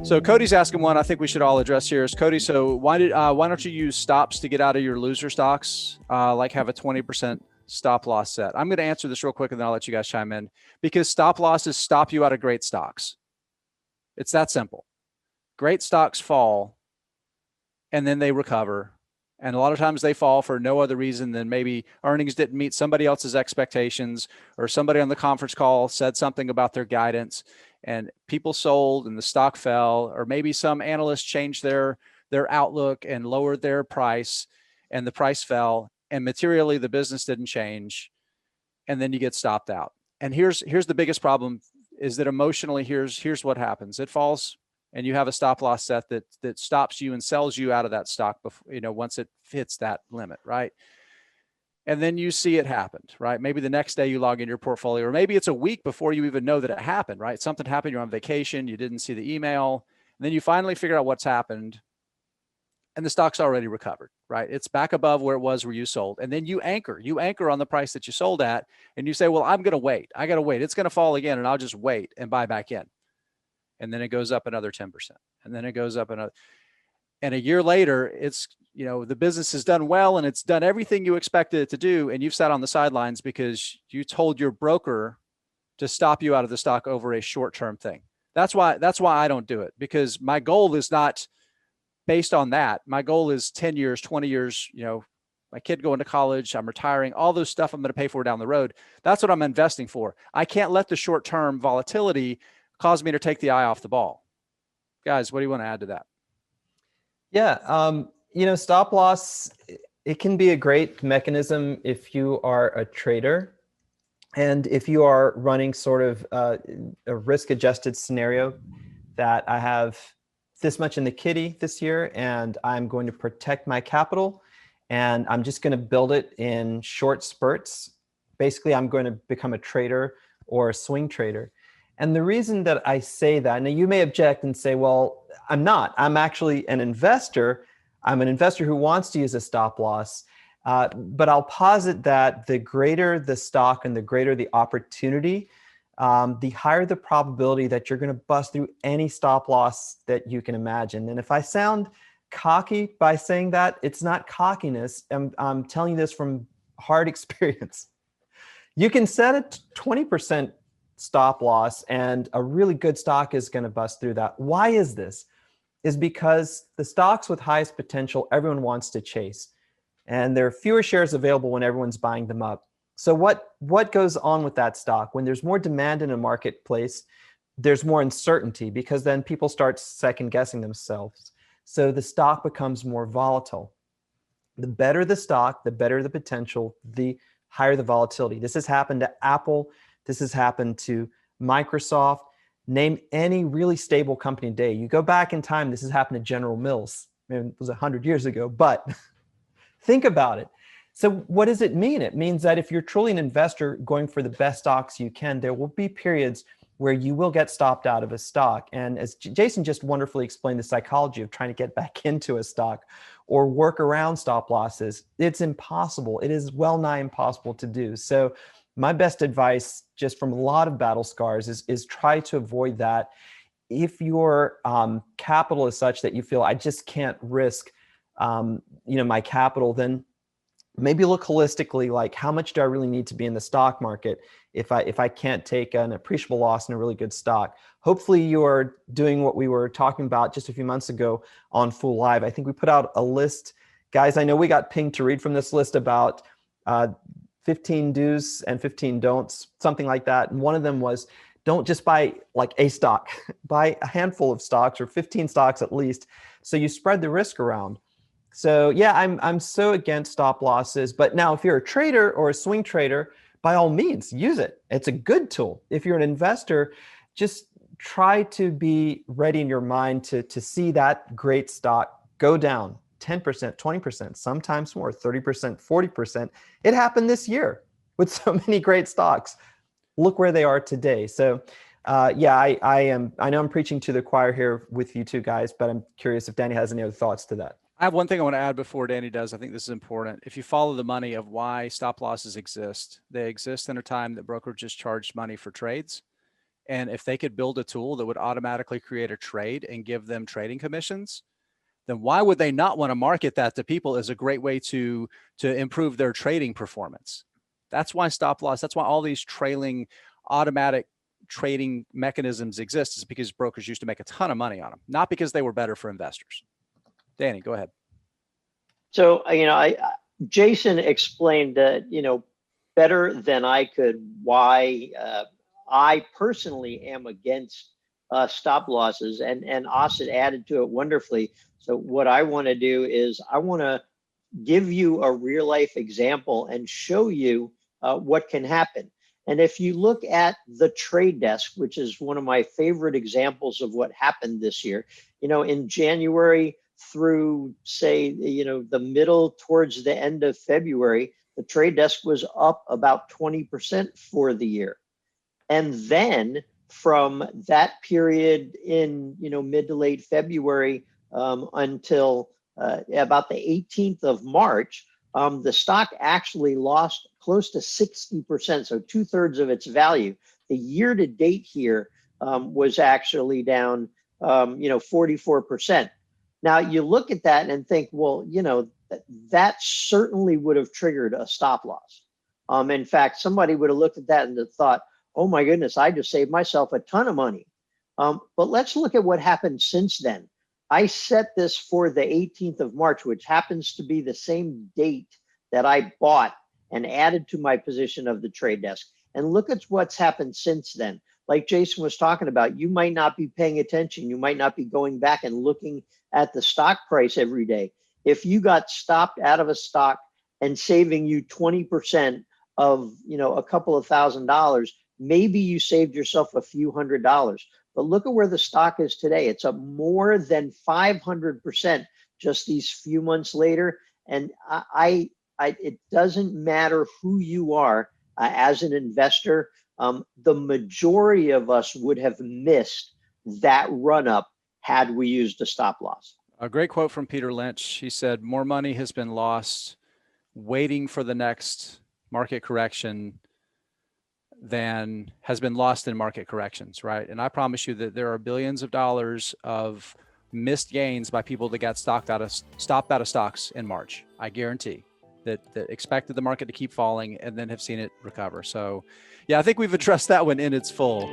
So Cody's asking one I think we should all address here is Cody. So why don't you use stops to get out of your loser stocks? Like have a 20% stop loss set. I'm going to answer this real quick and then I'll let you guys chime in, because stop losses stop you out of great stocks. It's that simple. Great stocks fall and then they recover. And a lot of times they fall for no other reason than maybe earnings didn't meet somebody else's expectations, or somebody on the conference call said something about their guidance and people sold and the stock fell, or maybe some analyst changed their outlook and lowered their price and the price fell, and materially the business didn't change, and then you get stopped out. And here's the biggest problem is that emotionally here's what happens. It falls and you have a stop loss set that stops you and sells you out of that stock before, once it hits that limit, right? And then you see it happened, right? Maybe the next day you log in your portfolio, or maybe it's a week before you even know that it happened, right? Something happened, you're on vacation, you didn't see the email, and then you finally figure out what's happened, and the stock's already recovered, right? It's back above where it was where you sold. And then you anchor on the price that you sold at, and you say, well, I'm going to wait. I got to wait. It's going to fall again, and I'll just wait and buy back in. And then it goes up another 10%. And then it goes up another. And a year later, it's, the business has done well and it's done everything you expected it to do. And you've sat on the sidelines because you told your broker to stop you out of the stock over a short-term thing. That's why I don't do it, because my goal is not based on that. My goal is 10 years, 20 years, my kid going to college, I'm retiring, all those stuff I'm going to pay for down the road. That's what I'm investing for. I can't let the short-term volatility cause me to take the eye off the ball. Guys, what do you want to add to that? Yeah. Stop loss, it can be a great mechanism if you are a trader and if you are running sort of a risk-adjusted scenario that I have this much in the kitty this year and I'm going to protect my capital and I'm just going to build it in short spurts. Basically, I'm going to become a trader or a swing trader. And the reason that I say that, now you may object and say, well, I'm not. I'm actually an investor. I'm an investor who wants to use a stop loss. But I'll posit that the greater the stock and the greater the opportunity, the higher the probability that you're going to bust through any stop loss that you can imagine. And if I sound cocky by saying that, it's not cockiness. I'm telling you this from hard experience. You can set a 20% stop loss and a really good stock is going to bust through that. Why is this? Is because the stocks with highest potential, everyone wants to chase. And there are fewer shares available when everyone's buying them up. So what goes on with that stock? When there's more demand in a marketplace, there's more uncertainty because then people start second guessing themselves. So the stock becomes more volatile. The better the stock, the better the potential, the higher the volatility. This has happened to Apple. This has happened to Microsoft. Name any really stable company today. You go back in time, this has happened to General Mills. It was 100 years ago, but think about it. So what does it mean? It means that if you're truly an investor going for the best stocks you can, there will be periods where you will get stopped out of a stock. And as Jason just wonderfully explained, the psychology of trying to get back into a stock or work around stop losses, it's impossible. It is well nigh impossible to do. So my best advice, just from a lot of battle scars, is try to avoid that. If your capital is such that you feel I just can't risk, my capital, then maybe look holistically, like how much do I really need to be in the stock market if I can't take an appreciable loss in a really good stock. Hopefully you are doing what we were talking about just a few months ago on Fool Live. I think we put out a list. Guys, I know we got pinged to read from this list about 15 do's and 15 don'ts, something like that. And one of them was, don't just buy like a stock, buy a handful of stocks or 15 stocks at least. So you spread the risk around. So yeah, I'm so against stop losses. But now if you're a trader or a swing trader, by all means, use it. It's a good tool. If you're an investor, just try to be ready in your mind to see that great stock go down 10%, 20%, sometimes more, 30%, 40%. It happened this year with so many great stocks. Look where they are today. So I know I'm preaching to the choir here with you two guys, but I'm curious if Danny has any other thoughts to that. I have one thing I want to add before Danny does. I think this is important. If you follow the money of why stop losses exist, they exist in a time that brokerages charged money for trades. And if they could build a tool that would automatically create a trade and give them trading commissions, then why would they not want to market that to people as a great way to improve their trading performance? That's why stop loss, that's why all these trailing automatic trading mechanisms exist, is because brokers used to make a ton of money on them, not because they were better for investors. Danny, go ahead. So, Jason explained that, better than I could why I personally am against stop losses, and Asit added to it wonderfully. So what I want to do is I want to give you a real life example and show you what can happen. And if you look at the trade desk, which is one of my favorite examples of what happened this year, in January through, say, the middle towards the end of February, the trade desk was up about 20% for the year. And then from that period in, mid to late February until about the 18th of March, the stock actually lost close to 60%, so 2/3 of its value. The year to date here was actually down, 44%. Now you look at that and think, well, that certainly would have triggered a stop loss. In fact, somebody would have looked at that and thought, oh my goodness, I just saved myself a ton of money. But let's look at what happened since then. I set this for the 18th of March, which happens to be the same date that I bought and added to my position of the trade desk. And look at what's happened since then. Like Jason was talking about, you might not be paying attention. You might not be going back and looking at the stock price every day. If you got stopped out of a stock and saving you 20% of, a couple of $1,000s, maybe you saved yourself a few $100s. But look at where the stock is today. It's up more than 500% just these few months later. And it doesn't matter who you are as an investor. The majority of us would have missed that run up had we used a stop loss. A great quote from Peter Lynch. He said, more money has been lost waiting for the next market correction than has been lost in market corrections, right? And I promise you that there are billions of dollars of missed gains by people that got stopped out of stocks in March. I guarantee that expected the market to keep falling and then have seen it recover. So yeah, I think we've addressed that one in its full.